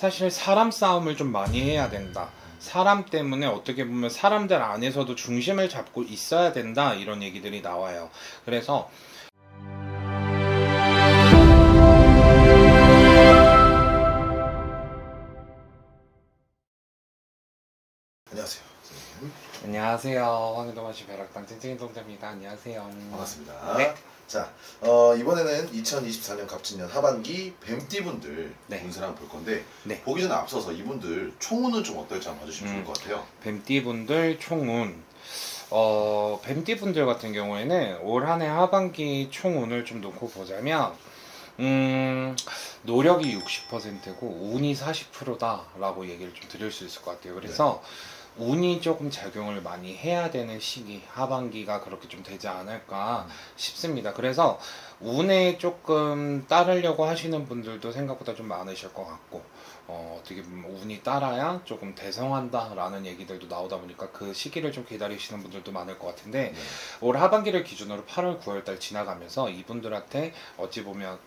사실 사람 싸움을 좀 많이 해야 된다. 사람 때문에 어떻게 보면 사람들 안에서도 중심을 잡고 있어야 된다. 이런 얘기들이 나와요. 그래서 안녕하세요, 선생님. 안녕하세요. 황희동아씨 벼락당 찐찐이 동자입니다. 안녕하세요. 반갑습니다. 네. 자, 이번에는 2024년 갑진년 하반기 뱀띠분들 네. 운세를 한번 볼 건데 네. 보기 전에 앞서서 이분들 총운은 좀 어떨지 한번 봐주시면 좋을 것 같아요. 뱀띠분들 총운. 뱀띠분들 같은 경우에는 올 한해 하반기 총운을 좀 놓고 보자면 노력이 60%고 운이 40%다라고 얘기를 좀 드릴 수 있을 것 같아요. 그래서 운이 조금 작용을 많이 해야 되는 시기, 하반기가 그렇게 좀 되지 않을까 싶습니다. 그래서 운에 조금 따르려고 하시는 분들도 생각보다 좀 많으실 것 같고, 어떻게 보면 운이 따라야 조금 대성한다라는 얘기들도 나오다 보니까 그 시기를 좀 기다리시는 분들도 많을 것 같은데, 네. 올 하반기를 기준으로 8월, 9월달 지나가면서 이분들한테 어찌 보면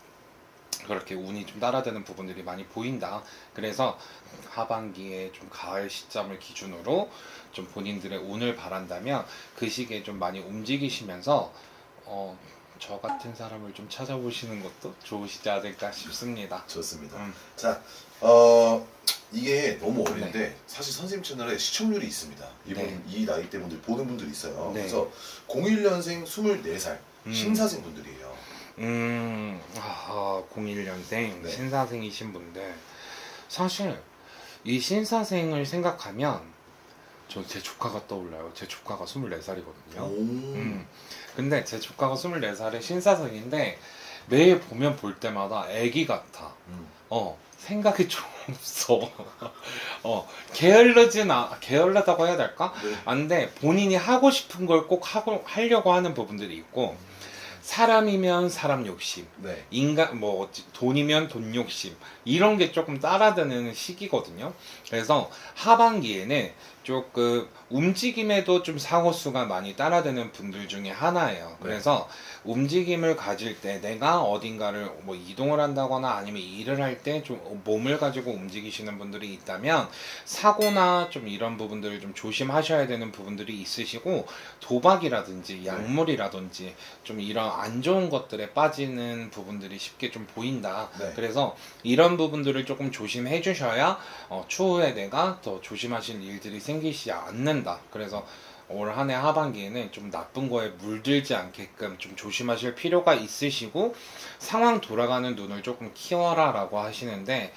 그렇게 운이 좀 따라드는 부분들이 많이 보인다. 그래서 하반기에 좀 가을 시점을 기준으로 좀 본인들의 운을 바란다면 그 시기에 좀 많이 움직이시면서 저 같은 사람을 좀 찾아보시는 것도 좋으시지 않을까 싶습니다. 좋습니다. 음. 자, 이게 너무 어린데 사실 선생님 채널에 시청률이 있습니다. 이분 네. 이 나이대 분들 보는 분들이 있어요. 네. 그래서 01년생 24살 신사생 분들이에요. 01년생 네. 신사생이신 분들, 사실 이 신사생을 생각하면 저 제 조카가 떠올라요. 제 조카가 24살이거든요. 근데 제 조카가 24살의 신사생인데 매일 보면 볼 때마다 애기 같아. 생각이 좀 없어. 게을르다고 해야 될까? 네. 안돼, 본인이 하고 싶은 걸 꼭 하려고 하는 부분들이 있고, 사람이면 사람 욕심, 네. 돈이면 돈 욕심, 이런 게 조금 따라드는 시기거든요. 그래서 하반기에는 조금 움직임에도 좀 사고수가 많이 따라드는 분들 중에 하나예요. 그래서 움직임을 가질 때 내가 어딘가를 이동을 한다거나 아니면 일을 할 때 좀 몸을 가지고 움직이시는 분들이 있다면 사고나 좀 이런 부분들을 좀 조심하셔야 되는 부분들이 있으시고, 도박이라든지 약물이라든지 좀 이런 안 좋은 것들에 빠지는 부분들이 쉽게 좀 보인다. 네. 그래서 이런 부분들을 조금 조심해 주셔야 추후에 내가 더 조심하실 일들이 생기지 않는다. 그래서 올 한해 하반기에는 좀 나쁜 거에 물들지 않게끔 좀 조심하실 필요가 있으시고, 상황 돌아가는 눈을 조금 키워라 라고 하시는데,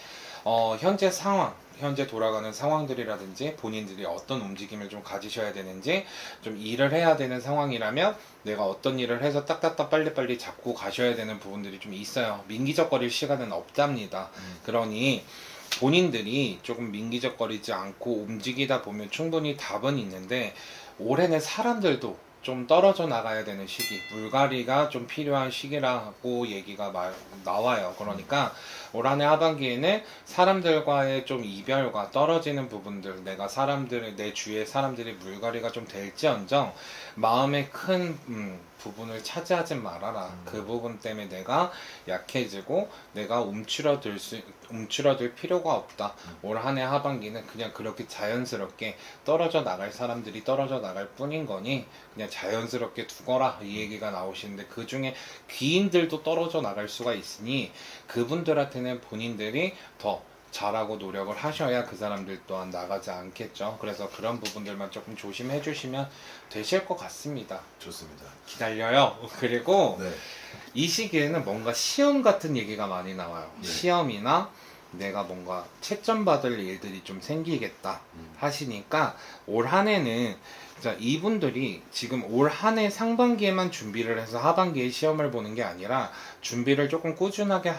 현재 돌아가는 상황들이라든지 본인들이 어떤 움직임을 좀 가지셔야 되는지, 좀 일을 해야 되는 상황이라면 내가 어떤 일을 해서 딱딱딱 빨리빨리 잡고 가셔야 되는 부분들이 좀 있어요. 민기적거릴 시간은 없답니다. 그러니 본인들이 조금 민기적거리지 않고 움직이다 보면 충분히 답은 있는데, 올해는 사람들도 좀 떨어져 나가야 되는 시기, 물갈이가 좀 필요한 시기라고 얘기가 나와요. 그러니까 올 한해 하반기에는 사람들과의 좀 이별과 떨어지는 부분들, 내 주위의 사람들이 물갈이가 좀 될지언정 마음의 큰 부분을 차지하지 말아라. 그 부분 때문에 내가 약해지고 내가 움츠러들 필요가 없다. 올 한해 하반기는 그냥 그렇게 자연스럽게 떨어져 나갈 사람들이 떨어져 나갈 뿐인 거니 그냥 자연스럽게 두거라, 이 얘기가 나오시는데, 그 중에 귀인들도 떨어져 나갈 수가 있으니 그분들한테는 본인들이 더 잘하고 노력을 하셔야 그 사람들 또한 나가지 않겠죠. 그래서 그런 부분들만 조금 조심해 주시면 되실 것 같습니다. 좋습니다. 기다려요. 그리고 네. 이 시기에는 뭔가 시험 같은 얘기가 많이 나와요. 네. 시험이나 내가 뭔가 채점 받을 일들이 좀 생기겠다 하시니까, 올 한해는 이분들이 지금 올 한해 상반기에만 준비를 해서 하반기에 시험을 보는 게 아니라 준비를 조금 꾸준하게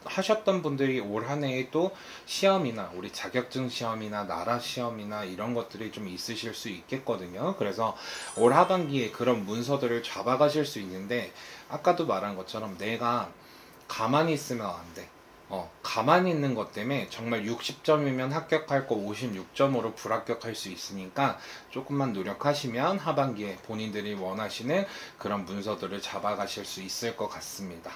하셨던 분들이 올 한해에 또 시험이나 우리 자격증 시험이나 나라 시험이나 이런 것들이 좀 있으실 수 있겠거든요. 그래서 올 하반기에 그런 문서들을 잡아가실 수 있는데, 아까도 말한 것처럼 내가 가만히 있으면 안 돼. 가만히 있는 것 때문에 정말 60점이면 합격할 거 56점으로 불합격할 수 있으니까 조금만 노력하시면 하반기에 본인들이 원하시는 그런 문서들을 잡아가실 수 있을 것 같습니다.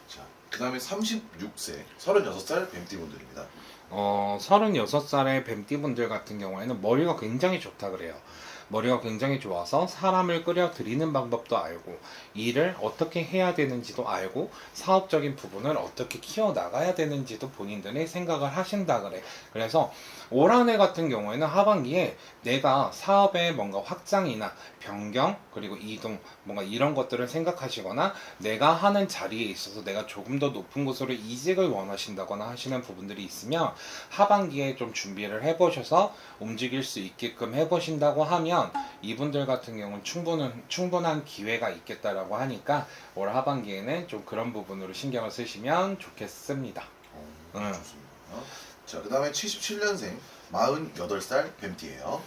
자, 그다음에 36세, 36살 뱀띠분들입니다. 36살의 뱀띠분들 같은 경우에는 머리가 굉장히 좋다 그래요. 머리가 굉장히 좋아서 사람을 끌어들이는 방법도 알고, 일을 어떻게 해야 되는지도 알고, 사업적인 부분을 어떻게 키워나가야 되는지도 본인들이 생각을 하신다 그래. 그래서 올 한 해 같은 경우에는 하반기에 내가 사업의 뭔가 확장이나 변경, 그리고 이동, 뭔가 이런 것들을 생각하시거나, 내가 하는 자리에 있어서 내가 조금 더 높은 곳으로 이직을 원하신다거나 하시는 부분들이 있으면 하반기에 좀 준비를 해보셔서 움직일 수 있게끔 해보신다고 하면 이분들 같은 경우는 충분한 기회가 있겠다라고 하니까 올 하반기에는 좀 그런 부분으로 신경을 쓰시면 좋겠습니다. 좋습니다. 자, 그다음에 77년생 48살 뱀띠예요.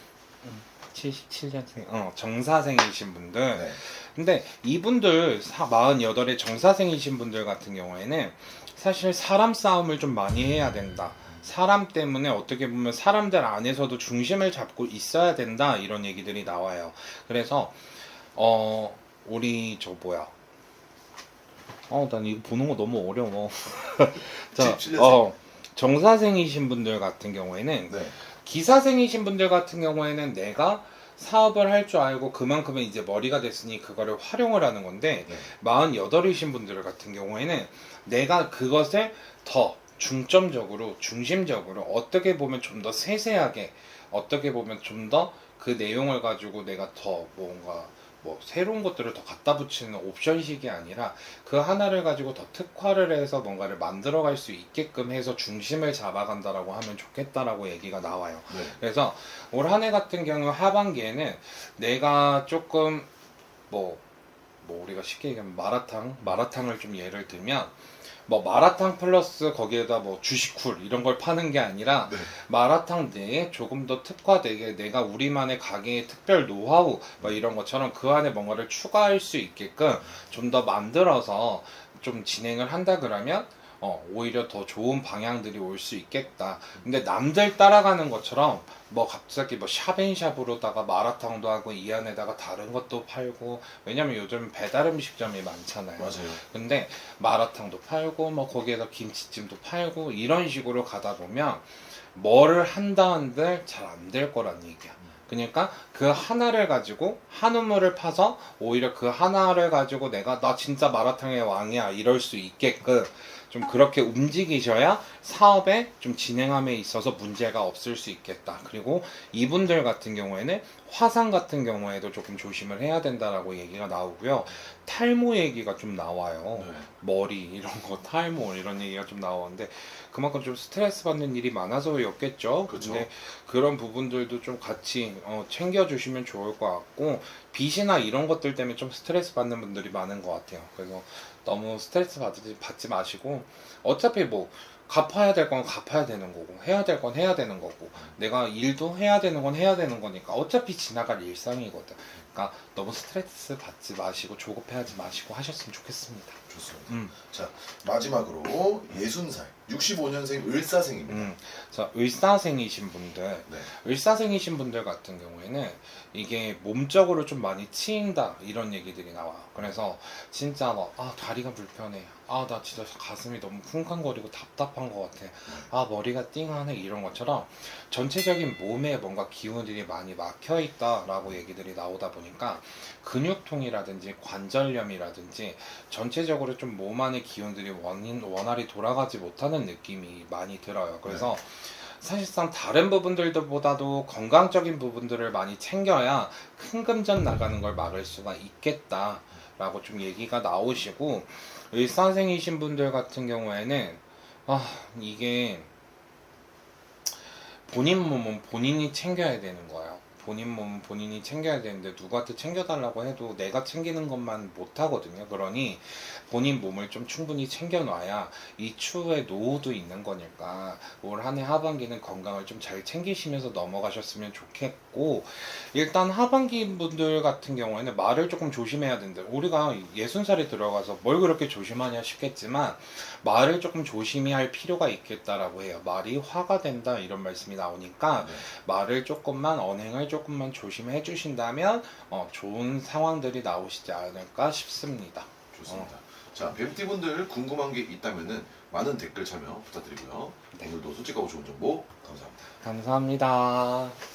77년생, 정사생이신 분들. 네. 근데 이분들 48의 정사생이신 분들 같은 경우에는 사실 사람 싸움을 좀 많이 해야 된다. 사람 때문에 어떻게 보면 사람들 안에서도 중심을 잡고 있어야 된다, 이런 얘기들이 나와요. 그래서 우리 난 이거 보는 거 너무 어려워. 자, 77년생. 정사생이신 분들 같은 경우에는, 네. 기사생이신 분들 같은 경우에는 내가 사업을 할 줄 알고 그만큼의 이제 머리가 됐으니 그거를 활용을 하는 건데, 네. 48이신 분들 같은 경우에는 내가 그것을 더 중심적으로 어떻게 보면 좀 더 세세하게, 어떻게 보면 좀 더 그 내용을 가지고 내가 더 뭔가 새로운 것들을 더 갖다 붙이는 옵션식이 아니라 그 하나를 가지고 더 특화를 해서 뭔가를 만들어갈 수 있게끔 해서 중심을 잡아간다라고 하면 좋겠다라고 얘기가 나와요. 네. 그래서 올 한 해 같은 경우 하반기에는 내가 조금 우리가 쉽게 얘기하면 마라탕을 좀 예를 들면, 마라탕 플러스 거기에다 주식쿨 이런 걸 파는 게 아니라, 네. 마라탕 내에 조금 더 특화되게 내가 우리만의 가게의 특별 노하우 이런 것처럼 그 안에 뭔가를 추가할 수 있게끔 좀 더 만들어서 좀 진행을 한다 그러면 오히려 더 좋은 방향들이 올 수 있겠다. 근데 남들 따라가는 것처럼 갑자기 샵앤샵으로다가 마라탕도 하고 이 안에다가 다른 것도 팔고, 왜냐면 요즘 배달 음식점이 많잖아요. 맞아요. 근데 마라탕도 팔고 거기에서 김치찜도 팔고 이런 식으로 가다 보면 뭐를 한다 한들 잘 안 될 거란 얘기야. 그러니까 그 하나를 가지고 한 우물을 파서 오히려 그 하나를 가지고 나 진짜 마라탕의 왕이야 이럴 수 있게끔 좀 그렇게 움직이셔야 사업에 좀 진행함에 있어서 문제가 없을 수 있겠다. 그리고 이분들 같은 경우에는 화상 같은 경우에도 조금 조심을 해야 된다라고 얘기가 나오고요. 탈모 얘기가 좀 나와요. 네. 머리 이런 거, 탈모 이런 얘기가 좀 나오는데 그만큼 좀 스트레스 받는 일이 많아서였겠죠. 그렇죠. 근데 그런 부분들도 좀 같이 챙겨주시면 좋을 것 같고, 빚이나 이런 것들 때문에 좀 스트레스 받는 분들이 많은 것 같아요. 그래서 너무 스트레스 받지 마시고, 어차피 갚아야 될 건 갚아야 되는 거고, 해야 될 건 해야 되는 거고, 내가 일도 해야 되는 건 해야 되는 거니까 어차피 지나갈 일상이거든. 그러니까 너무 스트레스 받지 마시고 조급해하지 마시고 하셨으면 좋겠습니다. 좋습니다. 자, 마지막으로 60살 65년생 을사생입니다. 자, 을사생이신 분들, 네. 을사생이신 분들 같은 경우에는 이게 몸적으로 좀 많이 치인다 이런 얘기들이 나와. 그래서 진짜 다리가 불편해, 나 진짜 가슴이 너무 쿵쾅거리고 답답한 것 같아, 머리가 띵하네, 이런 것처럼 전체적인 몸에 뭔가 기운들이 많이 막혀 있다라고 얘기들이 나오다 보니까 근육통이라든지 관절염이라든지 전체적으로 좀 몸 안의 기운들이 원활히 돌아가지 못하는 느낌이 많이 들어요. 그래서 사실상 다른 부분들보다도 건강적인 부분들을 많이 챙겨야 큰 금전 나가는 걸 막을 수가 있겠다라고 좀 얘기가 나오시고, 일사생이신 분들 같은 경우에는 이게 본인 몸은 본인이 챙겨야 되는 거예요. 본인 몸은 본인이 챙겨야 되는데 누구한테 챙겨달라고 해도 내가 챙기는 것만 못하거든요. 그러니 본인 몸을 좀 충분히 챙겨놔야 이 추후에 노후도 있는 거니까 올 한 해 하반기는 건강을 좀 잘 챙기시면서 넘어가셨으면 좋겠고, 일단 하반기 분들 같은 경우에는 말을 조금 조심해야 된다. 우리가 60살이 들어가서 뭘 그렇게 조심하냐 싶겠지만 말을 조금 조심히 할 필요가 있겠다라고 해요. 말이 화가 된다 이런 말씀이 나오니까 말을 조금만, 언행을 조금만 조심해 주신다면 좋은 상황들이 나오시지 않을까 싶습니다. 좋습니다. 자, 뱀띠분들 궁금한 게 있다면은 많은 댓글 참여 부탁드리고요. 네. 오늘도 솔직하고 좋은 정보 감사합니다. 감사합니다.